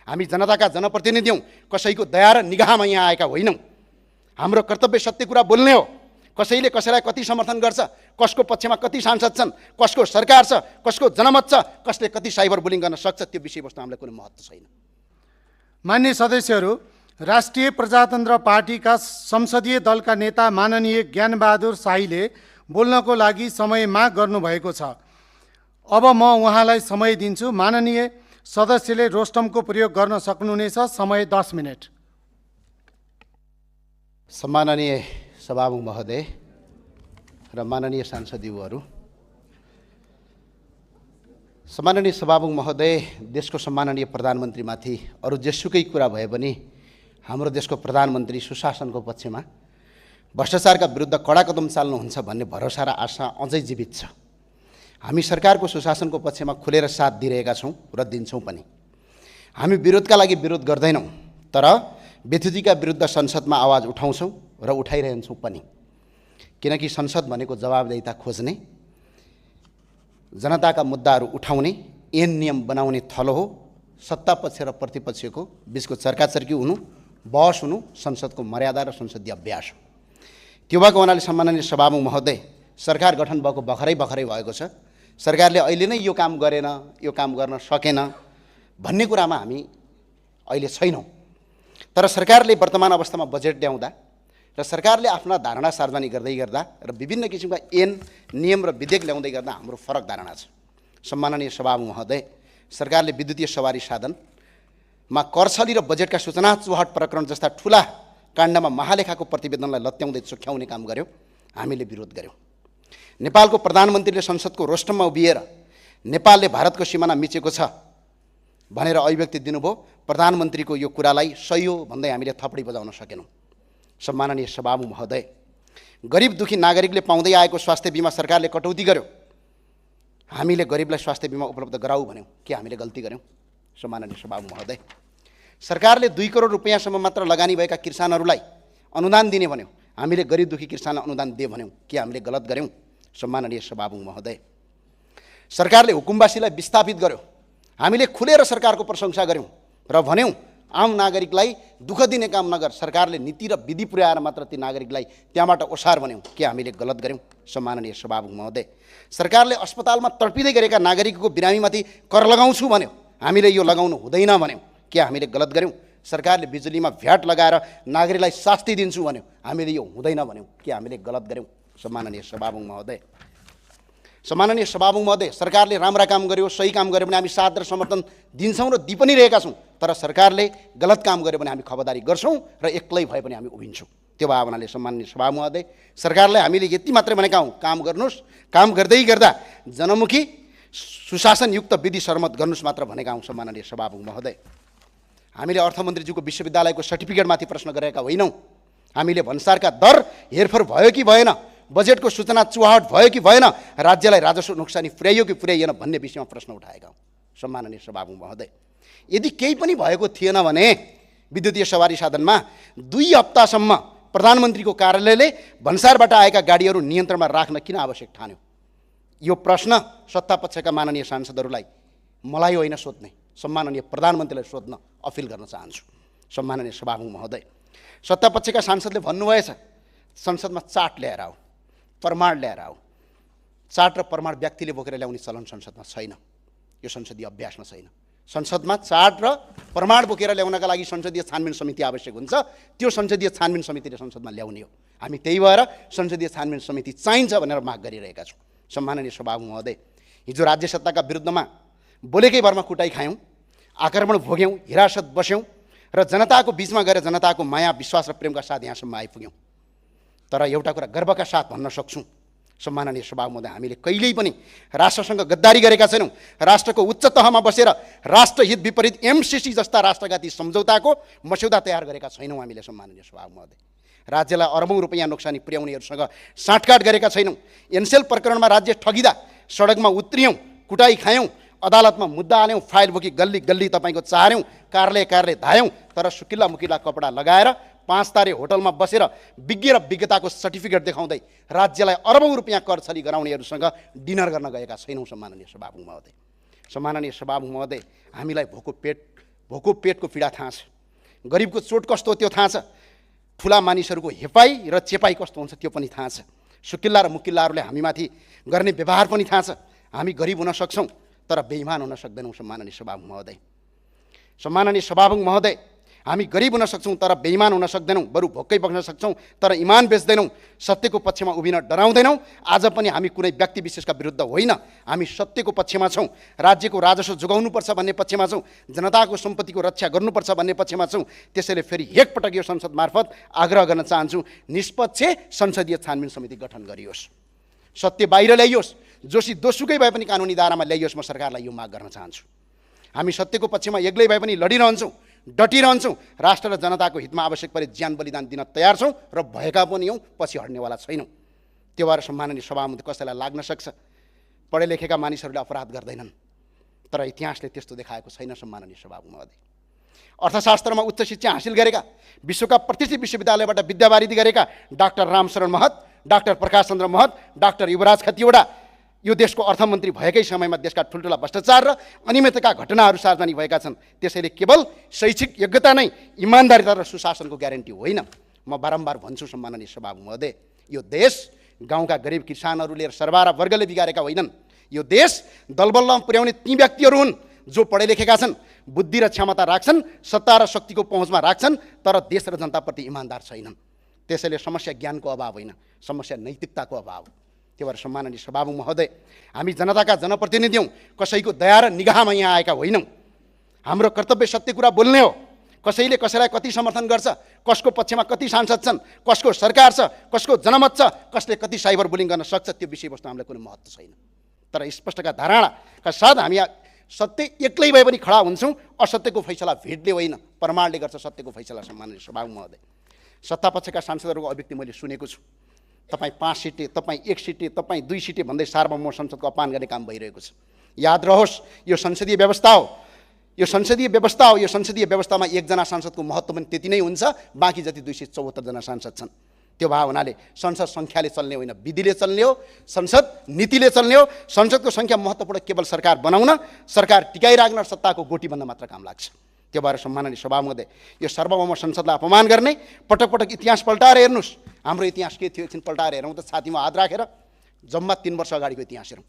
हामी जनताका जनप्रतिनिधि हौँ, कसैको दया र निगाहमा यहाँ आएका होइनौँ। हाम्रो कर्तव्य सत्य कुरा बोल्ने हो। कसैले कसैलाई कति समर्थन गर्छ, कसको पक्षमा कति सांसद छन्, कसको सरकार छ, कसको जनमत छ, कसले कति साइबर बुलिङ गर्न सक्छ, त्यो विषयवस्तु हामीलाई कुनै महत्त्व छैन। मान्य सदस्यहरू, राष्ट्रिय प्रजातन्त्र पार्टीका संसदीय दलका नेता माननीय ज्ञानबहादुर शाहीले बोल्नको लागि समय माग गर्नुभएको छ। अब म उहाँलाई समय दिन्छु। माननीय सदस्यले रोस्टमको प्रयोग गर्न सक्नुहुनेछ। समय 10 मिनेट। सम्माननीय सभामुख महोदय र माननीय सांसदज्यूहरू, सम्माननीय सभामुख महोदय, देशको सम्माननीय प्रधानमन्त्रीमाथि अरू जेसुकै कुरा भए पनि हाम्रो देशको प्रधानमन्त्री सुशासनको पक्षमा भ्रष्टाचारका विरुद्ध कडा कदम चाल्नुहुन्छ भन्ने भरोसा र आशा अझै जीवित छ। हामी सरकारको सुशासनको पक्षमा खुलेर साथ दिइरहेका छौँ र दिन्छौँ पनि। हामी विरोधका लागि विरोध गर्दैनौँ, तर व्यथितिका विरुद्ध संसदमा आवाज उठाउँछौँ र उठाइरहन्छौँ पनि। किनकि संसद भनेको जवाबदेहिता खोज्ने, जनताका मुद्दाहरू उठाउने, ऐन नियम बनाउने थलो हो। सत्ता पक्ष र प्रतिपक्षको बिचको चर्काचर्की हुनु, बहस हुनु संसदको मर्यादा र संसदीय अभ्यास हो। त्यो भएको हुनाले सम्माननीय सभामुख महोदय, सरकार गठन भएको भर्खरै भएको छ। सरकारले अहिले नै यो काम गरेन, यो काम गर्न सकेन भन्ने कुरामा हामी अहिले छैनौँ। तर सरकारले वर्तमान अवस्थामा बजेट ल्याउँदा र सरकारले आफ्ना धारणा सार्वजनिक गर्दै गर्दा र विभिन्न किसिमका ऐन नियम र विधेयक ल्याउँदै गर्दा हाम्रो फरक धारणा छ। सम्माननीय सभामुख महोदय, सरकारले विद्युतीय सवारी साधनमा करछली र बजेटका सूचना चुहाट प्रकरण जस्ता ठुला काण्डमा महालेखाको प्रतिवेदनलाई लत्याउँदै चुक्याउने काम गर्यो। हामीले विरोध गर्यौँ। नेपालको प्रधानमन्त्रीले संसदको रोस्टममा उभिएर नेपालले भारतको सिमाना मिचेको छ भनेर अभिव्यक्ति दिनुभयो। प्रधानमन्त्रीको यो कुरालाई सही हो भन्दै हामीले थपडी बजाउन सकेनौँ। सम्माननीय सभामुख महोदय, गरिब दुखी नागरिकले पाउँदै आएको स्वास्थ्य बिमा सरकारले कटौती गर्यो। हामीले गरिबलाई स्वास्थ्य बिमा उपलब्ध गराऊ भन्यौँ, के हामीले गल्ती गर्यौँ? सम्माननीय सभामुख महोदय, सरकारले 2 करोड रुपैयाँसम्म मात्र लगानी भएका किसानहरूलाई अनुदान दिने भन्यौँ, हामीले गरिब दुखी किसानलाई अनुदान दिए भन्यौँ, के हामीले गलत गर्यौँ? सम्माननीय सभामुख महोदय, सरकारले हुकुमवासीलाई विस्थापित गर्यो, हामीले खुलेर सरकारको प्रशंसा गर्यौँ र भन्यौँ आम नागरिकलाई दुःख दिने काम नगर, सरकारले नीति र विधि पुर्याएर मात्र ती नागरिकलाई त्यहाँबाट ओसार भन्यौँ, के हामीले गलत गर्यौँ? सम्माननीय सभामुख महोदय, सरकारले अस्पतालमा तडपिँदै गरेका नागरिकको बिरामीमाथि कर लगाउँछु भन्यो, हामीले यो लगाउनु हुँदैन भन्यौँ, के हामीले गलत गर्यौँ? सरकारले बिजुलीमा भ्याट लगाएर नागरिकलाई शास्ति दिन्छु भन्यो, हामीले यो हुँदैन भन्यौँ, के हामीले गलत गर्यौँ? सम्माननीय सभामुख महोदय, सम्माननीय सभामुख महोदय, सरकारले राम्रा काम गर्यो, सही काम गर्यो भने हामी साथ र समर्थन दिन्छौँ र दि पनि रहेका छौँ। तर सरकारले गलत काम गर्यो भने हामी खबरदारी गर्छौँ र एक्लै भए पनि हामी उभिन्छौँ। त्यो भावनाले सम्माननीय सभामुख महोदय, सरकारलाई हामीले यति मात्रै भनेका हौँ, काम गर्नुहोस्, काम गर्दै गर्दा जनमुखी सुशासनयुक्त विधि सर्मत गर्नुहोस् मात्र भनेका हौँ। सम्माननीय सभामुख महोदय, हामीले अर्थमन्त्रीज्यूको विश्वविद्यालयको सर्टिफिकेटमाथि प्रश्न गरेका होइनौँ। हामीले भन्सारका दर हेरफेर भयो कि भएन, बजेटको सूचना चुहाट भयो कि भएन, राज्यलाई राजस्व नोक्सानी पुर्याइयो कि पुर्याइएन भन्ने विषयमा प्रश्न उठाएका हौँ। सम्माननीय सभामुख महोदय, यदि केही पनि भएको थिएन भने विद्युतीय सवारी साधनमा 2 हप्तासम्म प्रधानमन्त्रीको कार्यालयले भन्सारबाट आएका गाडीहरू नियन्त्रणमा राख्न किन आवश्यक ठान्यो? यो प्रश्न सत्तापक्षका माननीय सांसदहरूलाई मलाई होइन सोध्ने, सम्माननीय प्रधानमन्त्रीलाई सोध्न अपिल गर्न चाहन्छु। सम्माननीय सभामुख महोदय, सत्तापक्षका सांसदले भन्नुभएछ संसदमा चार्ट ल्याएर आऊ, प्रमाण ल्याएर आऊ। चार्ट र प्रमाण व्यक्तिले बोकेर ल्याउने चलन संसदमा छैन, यो संसदीय अभ्यासमा छैन। संसदमा चार्ट र प्रमाण बोकेर ल्याउनका लागि संसदीय छानबिन समिति आवश्यक हुन्छ, त्यो संसदीय छानबिन समितिले संसदमा ल्याउने हो। हामी त्यही भएर संसदीय छानबिन समिति चाहिन्छ भनेर माग गरिरहेका छौँ। सम्माननीय सभामुख महोदय, हिजो राज्य सत्ताका विरुद्धमा बोलेकै भरमा कुटाइ खायौँ, आक्रमण भोग्यौँ, हिरासत बस्यौँ र जनताको बिचमा गएर जनताको माया विश्वास र प्रेमका साथ यहाँसम्म आइपुग्यौँ। तर एउटा कुरा गर्वका साथ भन्न सक्छौँ, सम्माननीय सभामुख महोदय, हामीले कहिल्यै पनि राष्ट्रसँग गद्दारी गरेका छैनौँ। राष्ट्रको उच्च तहमा बसेर राष्ट्रहित विपरीत MCC जस्ता राष्ट्रघाती सम्झौताको मस्यौदा तयार गरेका छैनौँ हामीले। सम्माननीय सभामुख महोदय, राज्यलाई अरबौँ रुपैयाँ नोक्सानी पुर्याउनेहरूसँग साँठगाँठ गरेका छैनौँ। एनसेल प्रकरणमा राज्य ठगिँदा सडकमा उत्रियौँ, कुटाइ खायौँ, अदालतमा मुद्दा हाल्यौँ, फाइल बोकी गल्ली गल्ली तपाईँको चार्यौँ, कार्यालय कार्यालय धायौँ। तर सुकिल्ला मुकिल्ला कपडा लगाएर 5 तारे होटलमा बसेर विज्ञ र विज्ञताको सर्टिफिकेट देखाउँदै राज्यलाई अरबौँ रुपैयाँ कर छली गराउनेहरूसँग डिनर गर्न गएका छैनौँ। सम्माननीय सभामुख महोदय, सम्माननीय सभामुख महोदय, हामीलाई भोको पेट भोको पेटको पीडा थाहा छ, गरिबको चोट कस्तो हो त्यो थाहा छ, ठुला मानिसहरूको हेपाई र चेपाई कस्तो हुन्छ त्यो पनि थाहा छ, सुकिल्ला र मुकिल्लाहरूले हामीमाथि गर्ने व्यवहार पनि थाहा छ। हामी गरिब हुन सक्छौँ तर बेइमान हुन सक्दैनौँ। सम्माननीय सभामुख महोदय, सम्माननीय सभामुख महोदय, हामी गरिब हुन सक्छौँ तर बेइमान हुन सक्दैनौँ, बरु भोकै बस्न सक्छौँ तर इमान बेच्दैनौँ, सत्यको पक्षमा उभिन डराउँदैनौँ। आज पनि हामी कुनै व्यक्ति विशेषका विरुद्ध होइन, हामी सत्यको पक्षमा छौँ, राज्यको राजस्व जोगाउनुपर्छ भन्ने पक्षमा छौँ, जनताको सम्पत्तिको रक्षा गर्नुपर्छ भन्ने पक्षमा छौँ। त्यसैले फेरि एकपटक यो संसद मार्फत आग्रह गर्न चाहन्छु, निष्पक्ष संसदीय छानबिन समिति गठन गरियोस्, सत्य बाहिर ल्याइयोस्, दोषुकै भए पनि कानुनी दायरामा ल्याइयोस्। म सरकारलाई यो माग गर्न चाहन्छु। हामी सत्यको पक्षमा एक्लै भए पनि लडिरहन्छौँ, डटिरहन्छौँ, राष्ट्र र जनताको हितमा आवश्यक परे ज्यान बलिदान दिन तयार छौँ र भएका पनि हौँ, पछि हट्नेवाला छैनौँ। त्यो भएर सम्माननीय सभामुख कसैलाई लाग्न सक्छ पढे लेखेका मानिसहरूले अपराध गर्दैनन्, तर इतिहासले त्यस्तो देखाएको छैन। सम्माननीय सभामुख महोदय, अर्थशास्त्रमा उच्च शिक्षा हासिल गरेका, विश्वका प्रतिष्ठित विश्वविद्यालयबाट विद्यावारिधि गरेका डाक्टर रामशरण महत, डाक्टर प्रकाश चन्द्र महत, डाक्टर युवराज खतिवडा यो देशको अर्थमन्त्री भएकै समयमा देशका ठुल्ठुला भ्रष्टाचार र अनियमितताका घटनाहरू सार्वजनिक भएका छन्। त्यसैले केवल शैक्षिक योग्यता नै इमानदारिता र सुशासनको ग्यारेन्टी होइन। म बारम्बार भन्छु सम्माननीय सभामुख महोदय, यो देश गाउँका गरिब किसानहरूले सरबारा वर्गले बिगारेका होइनन्। यो देश दलबलमा पुर्याउने ती व्यक्तिहरू हुन् जो पढे लेखेका छन्, बुद्धि र क्षमता राख्छन्, सत्ता र शक्तिको पहुँचमा राख्छन्, तर देश र जनताप्रति इमानदार छैनन्। त्यसैले समस्या ज्ञानको अभाव होइन, समस्या नैतिकताको अभाव। त्यो भएर सम्माननीय सभामुख महोदय, हामी जनताका जनप्रतिनिधि हौँ, कसैको दया र निगाहमा यहाँ आएका होइनौँ। हाम्रो कर्तव्य सत्य कुरा बोल्ने हो। कसैले कसैलाई कति समर्थन गर्छ, कसको पक्षमा कति सांसद छन्, कसको सरकार छ, कसको जनमत छ, कसले कति साइबर बुलिङ गर्न सक्छ, त्यो विषयवस्तु हामीलाई कुनै महत्त्व छैन। तर स्पष्टका धारणाका साथ हामी सत्य एक्लै भए पनि खडा हुन्छौँ। असत्यको फैसला भिडले होइन, प्रमाणले गर्छ सत्यको फैसला। सम्माननीय सभामुख महोदय, सत्तापक्षका सांसदहरूको अभिव्यक्ति मैले सुनेको छु। तपाईँ 5 सिटे, तपाईँ 1 सिटे, तपाईँ 2 सिटे भन्दै सार्वभौम संसदको अपमान गर्ने काम भइरहेको छ। याद रहोस्, यो संसदीय व्यवस्था हो, यो संसदीय व्यवस्था हो। यो संसदीय व्यवस्थामा एकजना सांसदको महत्त्व पनि त्यति नै हुन्छ, बाँकी जति 274 जना सांसद छन्। त्यो भए हुनाले संसद सङ्ख्याले चल्ने होइन, विधिले चल्ने हो, संसद नीतिले चल्ने हो। संसदको सङ्ख्या महत्त्वपूर्ण केवल सरकार बनाउन, सरकार टिकाइराख्न, सत्ताको गोटी बन्न मात्र काम लाग्छ। त्यो भएर सम्माननीय सभामुख महोदय, यो सार्वभौम संसदलाई अपमान गर्ने, पटक पटक इतिहास पल्टाएर हेर्नुहोस्। हाम्रो इतिहास के थियो एकछिन पल्टाएर हेरौँ त, छातीमा हात राखेर जम्मा 3 वर्ष अगाडिको इतिहास हेरौँ।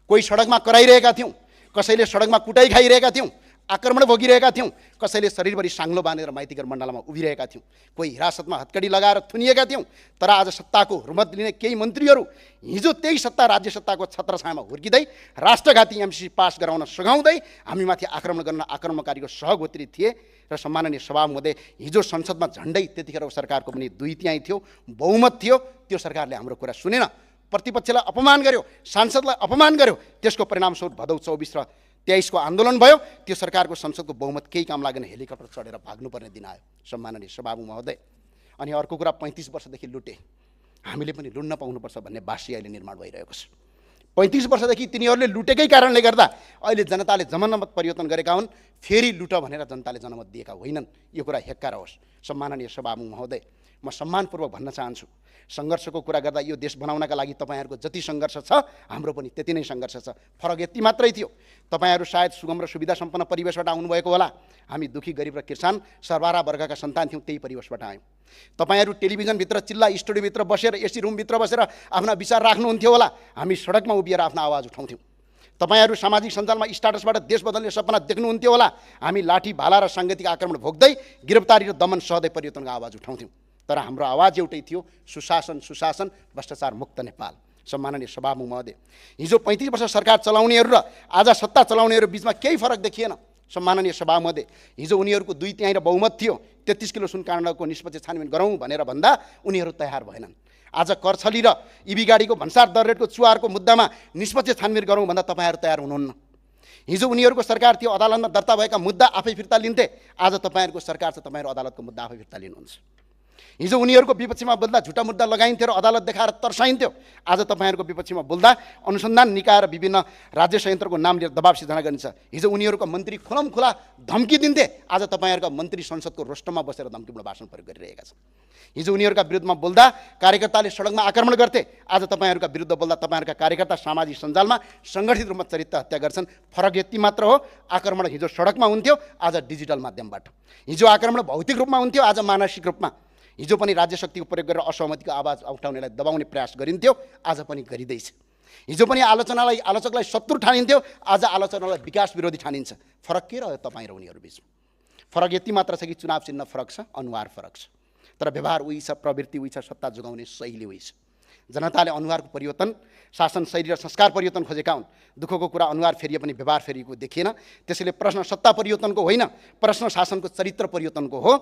कोही सडकमा कराइरहेका थियौँ, कसैले सडकमा कुटाइ खाइरहेका थियौँ, आक्रमण भोगिरहेका थियौँ, कसैले शरीरभरि साङ्लो बाँधेर माइतीघर मण्डलामा उभिरहेका थियौँ, कोही हिरासतमा हत्कडी लगाएर थुनिएका थियौँ। तर आज सत्ताको हुर्मत लिने केही मन्त्रीहरू हिजो त्यही सत्ता राज्य सत्ताको छत्रछायामा हुर्किँदै राष्ट्रघाती एमसी पास गराउन सघाउँदै हामीमाथि आक्रमण गर्न आक्रमणकारीको सहगोत्री थिए। र सम्माननीय सभामुख महोदय, हिजो संसदमा झन्डै त्यतिखेर सरकारको पनि 2/3 थियो, बहुमत थियो। त्यो सरकारले हाम्रो कुरा सुनेन, प्रतिपक्षलाई अपमान गर्यो, सांसदलाई अपमान गर्यो। त्यसको परिणामस्वरूप भदौ 24 र 23 को आन्दोलन भयो। त्यो सरकारको संसदको बहुमत केही काम लागेन, हेलिकप्टर चढेर भाग्नुपर्ने दिन आयो। सम्माननीय सभामुख महोदय, अनि अर्को कुरा 35 वर्षदेखि लुटे, हामीले पनि लुट्न पाउनुपर्छ भन्ने बासी अहिले निर्माण भइरहेको छ। 35 वर्षदेखि तिनीहरूले लुटेकै कारणले गर्दा अहिले जनताले जनमत परिवर्तन गरेका हुन्। फेरि लुट भनेर जनताले जनमत दिएका होइनन्। यो कुरा हेक्का रहोस्। सम्माननीय सभामुख महोदय, म सम्मानपूर्वक भन्न चाहन्छु, सङ्घर्षको कुरा गर्दा यो देश बनाउनका लागि तपाईँहरूको जति सङ्घर्ष छ, हाम्रो पनि त्यति नै सङ्घर्ष छ। फरक यति मात्रै थियो, तपाईँहरू सायद सुगम र सुविधा सम्पन्न परिवेशबाट आउनुभएको होला। हामी दुखी गरिब र किसान सरबारा वर्गका सन्तान थियौँ, त्यही परिवेशबाट आयौँ। तपाईँहरू टेलिभिजनभित्र चिल्ला स्टुडियोभित्र बसेर एसी रुमभित्र बसेर आफ्ना विचार राख्नुहुन्थ्यो होला, हामी सडकमा उभिएर आफ्नो आवाज उठाउँथ्यौँ। तपाईँहरू सामाजिक सञ्जालमा स्टाटसबाट देश बदल्ने सपना देख्नुहुन्थ्यो होला, हामी लाठी भाला र साङ्गीतिक आक्रमण भोग्दै गिरफ्तारी र दमन सहदै परिवर्तनको आवाज उठाउँथ्यौँ। तर हाम्रो आवाज एउटै थियो, सुशासन सुशासन, भ्रष्टाचार मुक्त नेपाल। सम्माननीय सभामुख महोदय, हिजो 35 वर्ष सरकार चलाउनेहरू र आज सत्ता चलाउनेहरू बिचमा केही फरक देखिएन। सम्माननीय सभामुख महोदय, हिजो उनीहरूको 2/3 बहुमत थियो, 33 किलो सुन काण्डको निष्पक्ष छानबिन गरौँ भनेर भन्दा उनीहरू तयार भएनन्। आज करछली र इभी गाडीको भन्सार दर रेटको चुहारको मुद्दामा निष्पक्ष छानबिन गरौँ भन्दा तपाईँहरू तयार हुनुहुन्न। हिजो उनीहरूको सरकार थियो, अदालतमा दर्ता भएका मुद्दा आफै फिर्ता लिन्थे। आज तपाईँहरूको सरकार छ, तपाईँहरू अदालतको मुद्दा आफै फिर्ता लिनुहुन्छ। हिजो उनीहरूको विपक्षमा बोल्दा झुटा मुद्दा लगाइन्थ्यो र अदालत देखाएर तर्साइन्थ्यो। आज तपाईँहरूको विपक्षमा बोल्दा अनुसन्धान निकाय र विभिन्न राज्य संयन्त्रको नाम लिएर दबाब सिर्जना गरिन्छ। हिजो उनीहरूका मन्त्री खुलमखुला धम्की दिन्थे, आज तपाईँहरूका मन्त्री संसदको रोस्टरमा बसेर धम्कीपूर्ण भाषण प्रयोग गरिरहेका छन्। हिजो उनीहरूका विरुद्धमा बोल्दा कार्यकर्ताले सडकमा आक्रमण गर्थे, आज तपाईँहरूका विरुद्ध बोल्दा तपाईँहरूका कार्यकर्ता सामाजिक सञ्जालमा सङ्गठित रूपमा चरित्र हत्या गर्छन्। फरक यति मात्र हो, आक्रमण हिजो सडकमा हुन्थ्यो, आज डिजिटल माध्यमबाट। हिजो आक्रमण भौतिक रूपमा हुन्थ्यो, आज मानसिक रूपमा। हिजो पनि राज्य शक्तिको प्रयोग गरेर असहमतिको आवाज उठाउनेलाई दबाउने प्रयास गरिन्थ्यो, आज पनि गरिँदैछ। हिजो पनि आलोचकलाई शत्रु ठानिन्थ्यो, आज आलोचनालाई विकास विरोधी ठानिन्छ। फरक के रह्यो तपाईँ र उनीहरू बिचमा? फरक यति मात्र छ कि चुनाव चिन्ह फरक छ, अनुहार फरक छ, तर व्यवहार उही छ, प्रवृत्ति उही छ, सत्ता जोगाउने शैली उही छ। जनताले अनुहारको परिवर्तन, शासन शैली र संस्कार परिवर्तन खोजेका हुन्। दुःखको कुरा अनुहार फेरिए पनि व्यवहार फेरिएको देखिएन। त्यसैले प्रश्न सत्ता परिवर्तनको होइन, प्रश्न शासनको चरित्र परिवर्तनको हो।